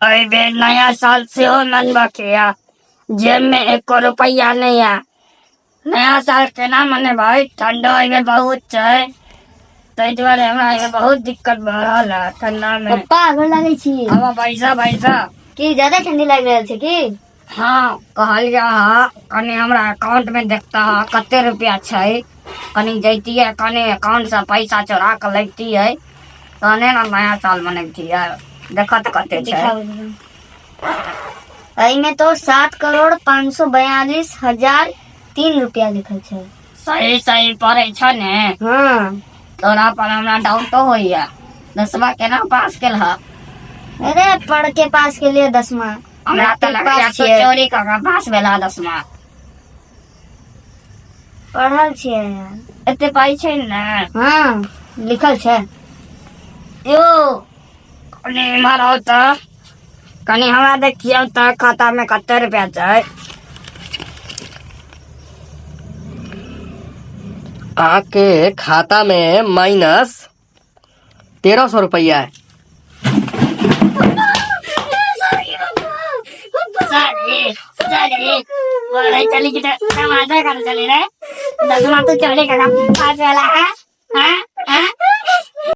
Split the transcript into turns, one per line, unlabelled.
अरे बे नया साल से हो मनबा किया जेब में 1 रुपया नहीं है। नया साल केना मने भाई, ठंडा में बहुत है ताहि दुआरे हमरा बहुत दिक्कत भ रहल है ठंडा में।
पप्पा आगो लगे छी
हम पैसा
की ज्यादा ठंडी लग रहल छै की?
हाँ कहलिया हा कनी हमरा अकाउंट में देखता हा कते रुपया छै, कनी जैतिये कनी अकाउंट से पैसा चोरा के लैतिये तहने ना नया साल मनैतिये। देखत कते छै।
में तो 7,542,003 रुपया लिखल छै।
सही सही पढ़े छ ने?
हाँ
तोरा पर हमरा डाउटो होइया 10वां केना पास केल हा?
अरे पढ़ के पास के लिए 10वां
हमरा त लगैया तो चोरी क के पास भेला 10वां।
पढ़ल छियै यार।
एते पाई छै ने?
हाँ लिखल छै।
यो कनी मारो त कनी हमरा देखियो त खाता में कते रुपया छै।
आपके खाता में माइनस 1300 रुपया है।
चली की टमाटर कर चली रे 10वां तो चोरी का पास वाला है। हाँ?